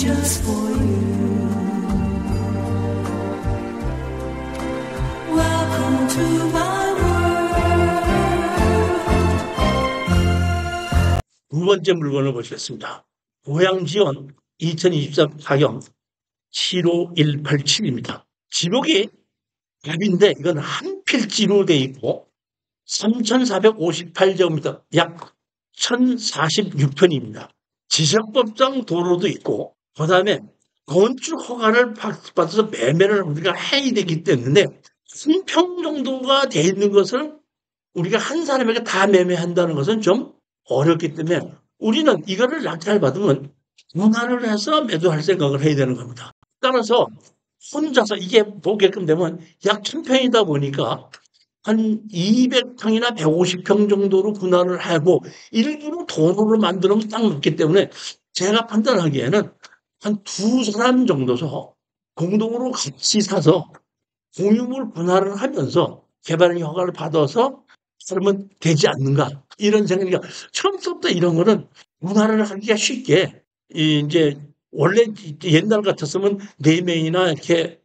just for you. Welcome to my world. 두 번째 물건을 보시겠습니다. 고향지원 2023 가격 75187입니다. 지목이 갑인데 이건 한 필지로 돼 있고 3,458제곱미터 약 1,046편입니다. 지적법상 도로도 있고 그다음에 건축 허가를 받아서 매매를 우리가 해야 되기 때문에 1평 정도가 돼 있는 것을 우리가 한 사람에게 다 매매한다는 것은 좀 어렵기 때문에 우리는 이거를 낙찰 받으면 분할을 해서 매도할 생각을 해야 되는 겁니다. 따라서 혼자서 이게 보게끔 되면 약 1,000평이다 보니까 한 200평이나 150평 정도로 분할을 하고 일부러 도로를 만들면 딱 맞기 때문에 제가 판단하기에는 한 두 사람 정도서 공동으로 같이 사서 공유물 분할을 하면서 개발 허가를 받아서 그러면 되지 않는가 이런 생각이니까 처음부터 이런 거는 분할을 하기가 쉽게 이제 원래 옛날 같았으면 4명이나 이렇게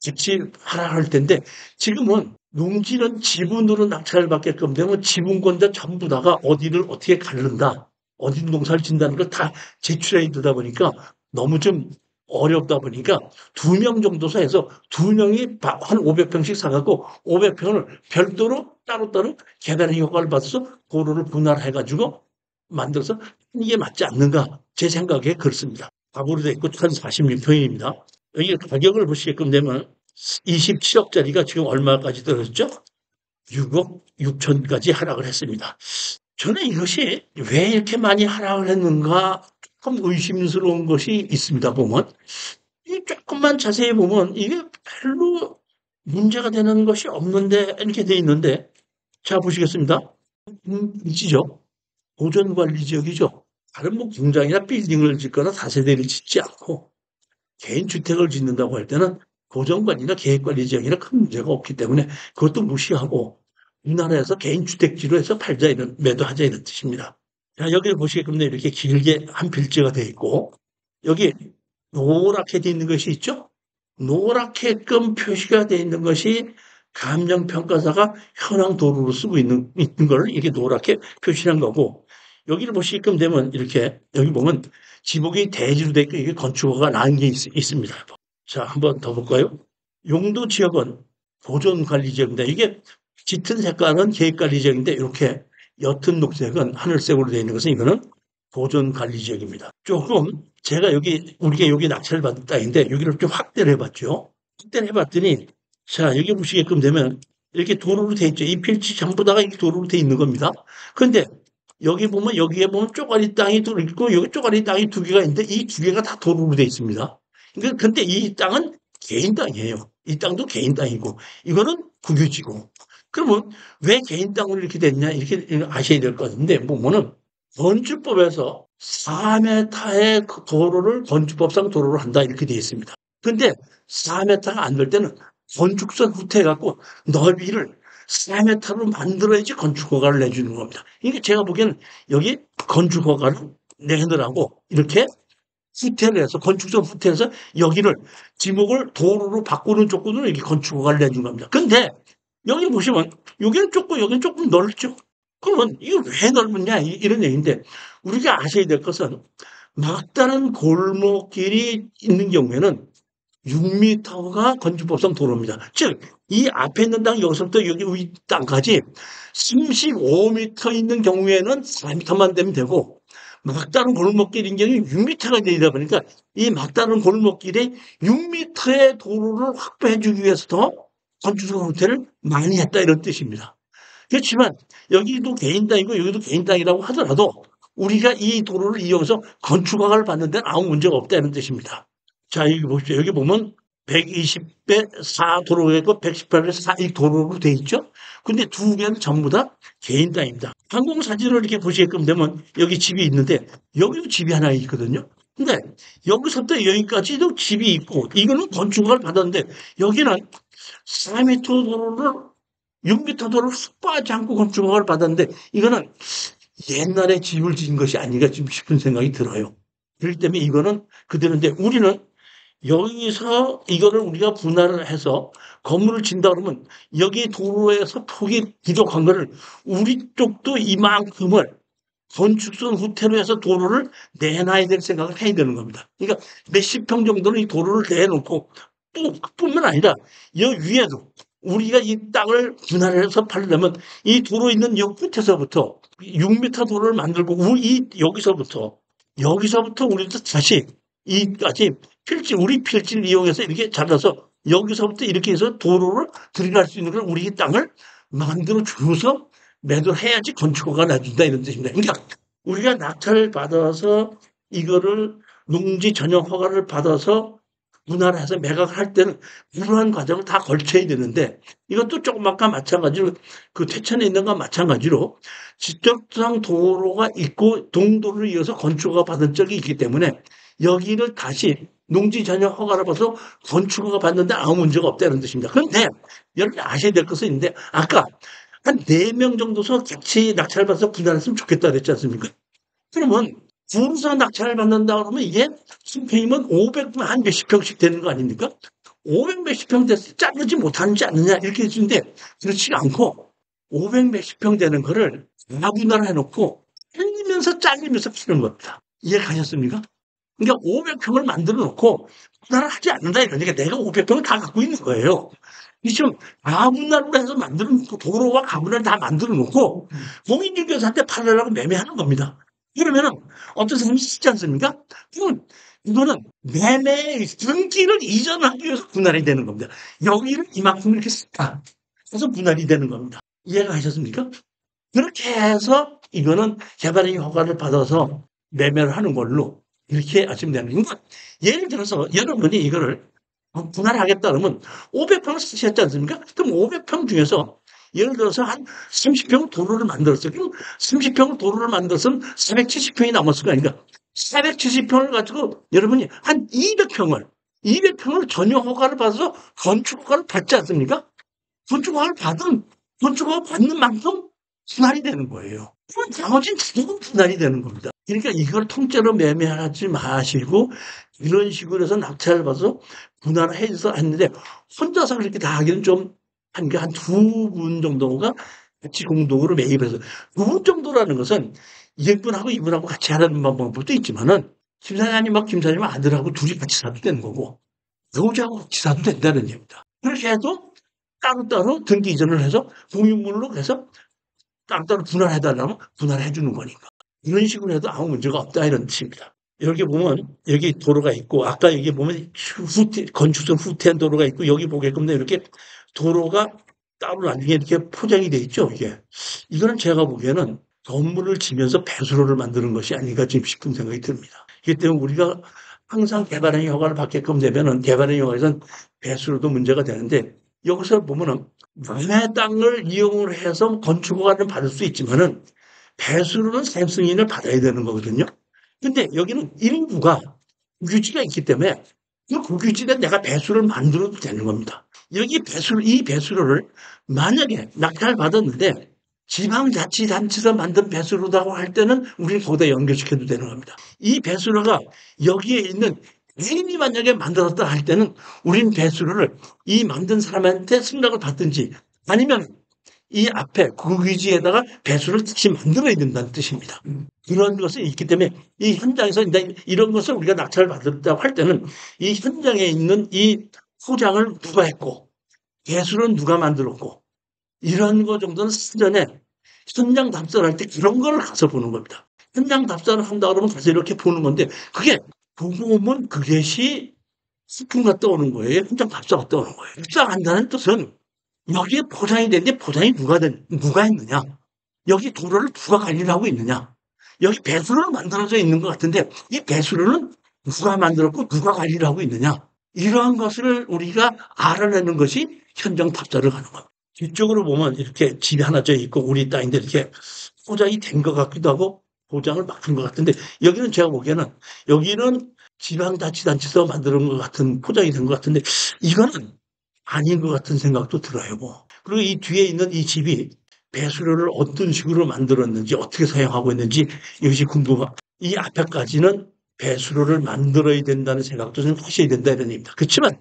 같이 하라 할 텐데 지금은 농지는 지분으로 낙찰을 받게끔 되면 지분권자 전부 다가 어디를 어떻게 가른다, 어디 농사를 짓는다는 걸 다 제출해야 되다 보니까 너무 좀 어렵다 보니까 2명 정도서 해서 2명이 한 500평씩 사갖고 500평을 별도로 따로따로 개발 효과를 받아서 도로를 분할해가지고 만들어서 이게 맞지 않는가 제 생각에 그렇습니다. 가구로 되어 있고 1,046평입니다. 여기 가격을 보시게끔 되면 27억짜리가 지금 얼마까지 떨어졌죠? 6억 6천까지 하락을 했습니다. 저는 이것이 왜 이렇게 많이 하락을 했는가 조금 의심스러운 것이 있습니다. 보면 이 조금만 자세히 보면 이게 별로 문제가 되는 것이 없는데 이렇게 돼 있는데 자 보시겠습니다. 일지죠. 보존관리 지역이죠. 다른 뭐 공장이나 빌딩을 짓거나 다세대를 짓지 않고 개인 주택을 짓는다고 할 때는 보존관리나 계획관리 지역이나 큰 문제가 없기 때문에 그것도 무시하고 우리나라에서 개인 주택지로 해서 팔자 이런 매도하자 이런 뜻입니다. 자, 여기 보시게끔 이렇게 길게 한 필지가 되어 있고 여기 노랗게 되어 있는 것이 있죠. 노랗게끔 표시가 되어 있는 것이 감정평가사가 현황 도로로 쓰고 있는 걸 이렇게 노랗게 표시한 거고 여기를 보시게끔 되면 이렇게 여기 보면 지목이 대지로 되어 있고 이게 건축허가 나온 게 있습니다. 자, 한번 더 볼까요? 용도 지역은 보존관리 지역입니다. 이게 짙은 색깔은 계획관리 지역인데 이렇게 옅은 녹색은 하늘색으로 되어 있는 것은 이거는 보존관리 지역입니다. 조금 제가 우리가 여기 낙찰을 받은 땅인데 여기를 좀 확대를 해봤죠. 확대를 해봤더니 자 여기 보시게끔 되면 이렇게 도로로 되어 있죠. 이 필지 전부 다가 이렇게 도로로 되어 있는 겁니다. 그런데 여기에 보면 쪼가리 땅이 또 있고 여기 쪼가리 땅이 2개가 있는데 이 2개가 다 도로로 되어 있습니다. 그러니까 근데 이 땅은 개인 땅이에요. 이 땅도 개인 땅이고 이거는 국유지고. 그러면 왜 개인 땅으로 이렇게 됐냐 이렇게 아셔야 될 것 같은데 보면은 건축법에서 4m의 도로를 건축법상 도로를 한다 이렇게 되어 있습니다. 근데 4m가 안 될 때는 건축선 후퇴해갖고 넓이를 4m로 만들어야지 건축허가를 내주는 겁니다. 이게 제가 보기에는 여기 건축허가를 내느라고 이렇게 후퇴를 해서 건축선 후퇴해서 여기를 지목을 도로로 바꾸는 조건으로 이렇게 건축허가를 내준 겁니다. 근데 여기 보시면 여기는 좁고 여기는 조금 넓죠. 그러면 이거 왜 넓었냐 이런 얘기인데 우리가 아셔야 될 것은 막다른 골목길이 있는 경우에는 6m가 건축법상 도로입니다. 즉 이 앞에 있는 땅 여기서부터 여기 위 땅까지 35m 있는 경우에는 4m만 되면 되고 막다른 골목길인 경우에 6m가 되다 보니까 이 막다른 골목길에 6m의 도로를 확보해 주기 위해서 더 건축 형태를 많이 했다 이런 뜻입니다. 그렇지만 여기도 개인 땅이고 여기도 개인 땅이라고 하더라도 우리가 이 도로를 이용해서 건축허가를 받는 데는 아무 문제가 없다는 뜻입니다. 자 여기 보십시오. 여기 보면 120배 4 도로가 있고 118배 4 이 도로로 돼 있죠. 근데 2개는 전부 다 개인 땅입니다. 항공사진을 이렇게 보시게끔 되면 여기 집이 있는데 여기도 집이 하나 있거든요. 근데 여기서부터 여기까지도 집이 있고 이거는 건축허가를 받았는데 여기는 4m 도로를 6m 도로를 확보하지 않고 건축허가를 받았는데 이거는 옛날에 집을 지은 것이 아닌가 싶은 생각이 들어요. 그렇기 때문에 이거는 그대로인데 우리는 여기서 이거를 우리가 분할을 해서 건물을 짓는다 그러면 여기 도로에서 폭이 부족한 거를 우리 쪽도 이만큼을 건축성 후퇴로 해서 도로를 내놔야 될 생각을 해야 되는 겁니다. 그러니까 몇십 평 정도는 이 도로를 내놓고 또 그뿐만 아니라 여기 위에도 우리가 이 땅을 분할해서 팔려면 이 도로 있는 여 끝에서부터 6m 도로를 만들고 여기서부터 우리도 다시 이까지 우리 필지를 이용해서 이렇게 잘라서 여기서부터 이렇게 해서 도로를 들어갈 수 있는 걸 우리 땅을 만들어 줘서 매도를 해야지 건축허가 나준다 이런 뜻입니다. 그러니까 우리가 낙찰을 받아서 이거를 농지 전용 허가를 받아서 분할해서 매각할 때는 이러한 과정을 다 걸쳐야 되는데 이것도 조그맣까 마찬가지로 그 퇴천에 있는 것과 마찬가지로 직접상 도로가 있고 동도를 이어서 건축허가 받은 적이 있기 때문에 여기를 다시 농지 전용 허가를 받아서 건축허가 받는데 아무 문제가 없다는 뜻입니다. 그런데 여러분이 아셔야 될 것은 있는데 아까 한 4명 정도서 같이 낙찰을 받아서 분할했으면 좋겠다 그랬지 않습니까? 그러면 둘이서 낙찰을 받는다 그러면 이게 수평이면 500만 한 몇십 평씩 되는 거 아닙니까? 500 몇십 평 됐을 때 자르지 못하는지 않느냐 이렇게 해주는데 그렇지가 않고 500 몇십 평 되는 거를 다 분할을 해놓고 잘리면서 키는 겁니다. 이해가셨습니까? 그러니까 500평을 만들어 놓고 분할을 하지 않는다 이러니까 내가 500평을 다 갖고 있는 거예요. 지금 가분할로 해서 만들어 놓고 도로와 가분할 다 만들어 놓고 공인중개사한테 팔으려고 매매하는 겁니다. 그러면은 어떤 사람이 쓰지 않습니까? 그럼 이거는 매매 등기를 이전하기 위해서 분할이 되는 겁니다. 여기를 이만큼 이렇게 쓰다. 그래서 분할이 되는 겁니다. 이해가 가셨습니까? 그렇게 해서 이거는 개발의 허가를 받아서 매매를 하는 걸로 이렇게 아시면 되는 거예요. 그러니까 예를 들어서 여러분이 이거를 분할하겠다 그러면 500평을 쓰셨지 않습니까? 그럼 500평 중에서 예를 들어서 한 30평 도로를 만들었어요. 그럼 30평 도로를 만들었으면 470평이 남았을 거 아닙니까? 470평을 가지고 여러분이 한 200평을 전용 허가를 받아서 건축 허가를 받지 않습니까? 건축 허가를 받는 만큼 분할이 되는 거예요. 그럼 나머지는 대부분 분할이 되는 겁니다. 그러니까 이걸 통째로 매매하지 마시고 이런 식으로 해서 낙찰을 받아서 분할을 해서 했는데 혼자서 그렇게 다 하기는 좀 한 두 분 정도가 같이 공동으로 매입해서 두 분 정도라는 것은 이분하고 이분하고 같이 하라는 방법도 있지만은 김 사장님 아들하고 둘이 같이 사도 되는 거고 여자하고 같이 사도 된다는 얘기입니다. 그렇게 해도 따로따로 등기 이전을 해서 공유물로 해서 따로따로 분할해달라면 분할해 주는 거니까. 이런 식으로 해도 아무 문제가 없다 이런 뜻입니다. 여기 보면 여기 도로가 있고 아까 여기 보면 건축성 후퇴한 도로가 있고 여기 보게끔 이렇게 도로가 따로 나중에 이렇게 포장이 돼 있죠. 이거는 제가 보기에는 건물을 지면서 배수로를 만드는 것이 아닌가 싶은 생각이 듭니다. 그렇기 때문에 우리가 항상 개발행위 허가를 받게끔 되면은 개발행위 허가에서는 배수로도 문제가 되는데 여기서 보면은 남의 땅을 이용을 해서 건축 허가를 받을 수 있지만은 배수로는 셈 승인을 받아야 되는 거거든요. 근데 여기는 일부가 규지가 있기 때문에 그 규지에 내가 배수를 만들어도 되는 겁니다. 이 배수로를 만약에 낙찰을 받았는데 지방자치단체에서 만든 배수로라고 할 때는 우리는 거기다 연결시켜도 되는 겁니다. 이 배수로가 여기에 있는 개인이 만약에 만들었다 할 때는 우린 배수로를 이 만든 사람한테 승낙을 받든지 아니면 이 앞에 그 위지에다가 배수를 다시 만들어야 된다는 뜻입니다. 이런 것이 있기 때문에 이 현장에서 이런 것을 우리가 낙찰을 받았다고 할 때는 이 현장에 있는 이 포장을 누가 했고 배수는 누가 만들었고 이런 거 정도는 사전에 현장 답사를 할 때 그런 걸 가서 보는 겁니다. 현장 답사를 한다 그러면 가서 이렇게 보는 건데 그게 보고 오면 그것이 스푼가 떠오는 거예요. 현장 답사가 떠오는 거예요. 답사한다는 뜻은 여기에 포장이 됐는데 포장이 누가 했느냐? 여기 도로를 누가 관리를 하고 있느냐? 여기 배수로는 만들어져 있는 것 같은데 이 배수로는 누가 만들었고 누가 관리를 하고 있느냐? 이러한 것을 우리가 알아내는 것이 현장 답사를 하는 겁니다. 뒤쪽으로 보면 이렇게 집이 하나 져 있고 우리 땅인데 이렇게 포장이 된 것 같기도 하고 포장을 막힌 것 같은데 여기는 제가 보기에는 여기는 지방자치단체에서 만드는 것 같은 포장이 된 것 같은데 이거는 아닌 것 같은 생각도 들어요. 그리고 이 뒤에 있는 이 집이 배수로를 어떤 식으로 만들었는지 어떻게 사용하고 있는지 이것이 궁금하고 이 앞에까지는 배수로를 만들어야 된다는 생각도 좀 하셔야 된다 이런 얘기입니다. 그렇지만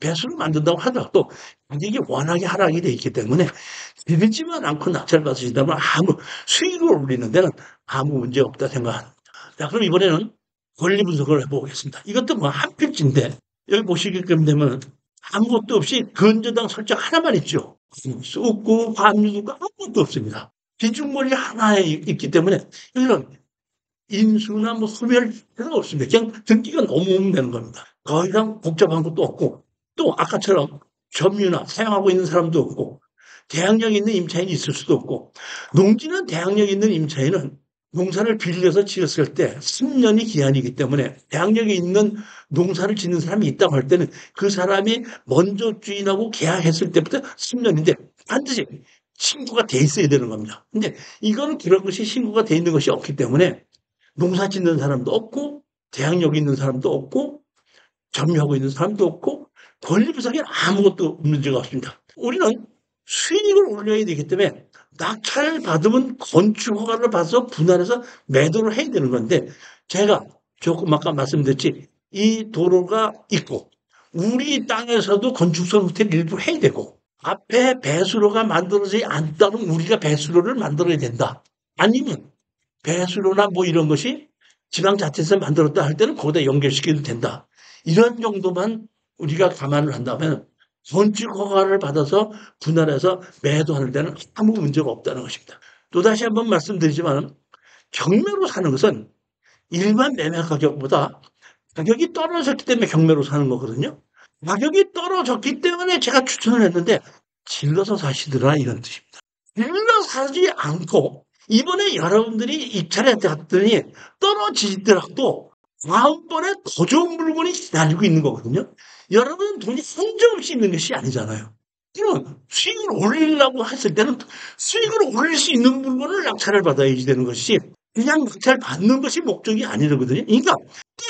배수를 만든다고 하더라도 가격이 워낙에 하락이 돼 있기 때문에 들지만 않고 낙찰을 받으신다면 아무 수익을 올리는 데는 아무 문제 없다 생각합니다. 자, 그럼 이번에는 권리 분석을 해보겠습니다. 이것도 뭐 한 필지인데 여기 보시게끔 되면 아무것도 없이 근저당 설정 하나만 있죠. 쏟고 환류도 아무것도 없습니다. 기준권이 하나에 있기 때문에 여기는 인수나 뭐 소멸 필요가 없습니다. 그냥 등기가 넘어오면 되는 겁니다. 더 이상 복잡한 것도 없고 또 아까처럼 점유나 사용하고 있는 사람도 없고 대항력 있는 임차인이 있을 수도 없고 농지는 대항력 있는 임차인은 농사를 빌려서 지었을 때 10년이 기한이기 때문에 대항력이 있는 농사를 짓는 사람이 있다고 할 때는 그 사람이 먼저 주인하고 계약했을 때부터 10년인데 반드시 신고가 돼 있어야 되는 겁니다. 근데 이거는 그런 것이 신고가 돼 있는 것이 없기 때문에 농사 짓는 사람도 없고 대항력 있는 사람도 없고 점유하고 있는 사람도 없고 권리 부상에 아무것도 문제가 없습니다. 우리는 수익을 올려야 되기 때문에 낙찰을 받으면 건축 허가를 받아서 분할해서 매도를 해야 되는 건데 제가 조금 아까 말씀드렸지 이 도로가 있고 우리 땅에서도 건축성 혜택 일부 해야 되고 앞에 배수로가 만들어지지 않다면 우리가 배수로를 만들어야 된다. 아니면 배수로나 뭐 이런 것이 지방자치에서 만들었다 할 때는 거기다 연결시켜도 된다. 이런 정도만 우리가 감안을 한다면 건축 허가를 받아서 분할해서 매도하는 데는 아무 문제가 없다는 것입니다. 또다시 한번 말씀드리지만 경매로 사는 것은 일반 매매 가격보다 가격이 떨어졌기 때문에 경매로 사는 거거든요. 가격이 떨어졌기 때문에 제가 추천을 했는데 질러서 사시더라 이런 뜻입니다. 질러 사지 않고 이번에 여러분들이 입찰에 갔더니 떨어지더라도 다음번에 더 좋은 물건이 기다리고 있는 거거든요. 여러분은 돈이 한정없이 있는 것이 아니잖아요. 그럼 수익을 올리려고 했을 때는 수익을 올릴 수 있는 물건을 낙찰을 받아야지 되는 것이 그냥 낙찰 받는 것이 목적이 아니거든요. 그러니까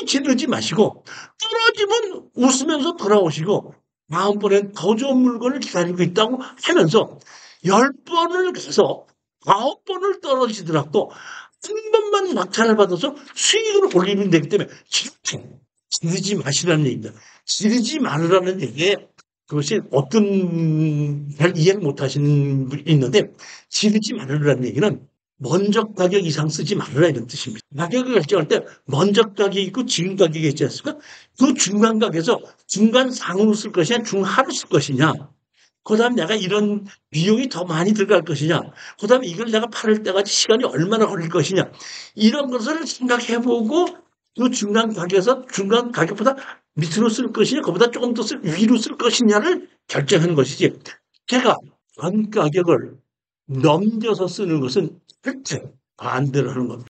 지르지 마시고 떨어지면 웃으면서 돌아오시고 다음번엔 더 좋은 물건을 기다리고 있다고 하면서 10번을 가서 9번을 떨어지더라도 한 번만 낙찰을 받아서 수익을 올리면 되기 때문에 지르지 마시라는 얘기입니다. 지르지 말으라는 얘기에 그것이 어떤 잘 이해를 못하시는 분이 있는데 지르지 말으라는 얘기는 먼저 가격 이상 쓰지 말아라 이런 뜻입니다. 가격을 결정할 때 먼저 가격이 있고 지금 가격이 있지 않습니까? 그 중간 가격에서 중간 상으로 쓸 것이냐 중하로 쓸 것이냐 그 다음에 내가 이런 비용이 더 많이 들어갈 것이냐 그 다음에 이걸 내가 팔을 때까지 시간이 얼마나 걸릴 것이냐 이런 것을 생각해보고 그 중간 가격에서 중간 가격보다 밑으로 쓸 것이냐 그보다 조금 더 위로 쓸 것이냐를 결정하는 것이지 제가 전 가격을 넘겨서 쓰는 것은 절대 반대로 하는 겁니다.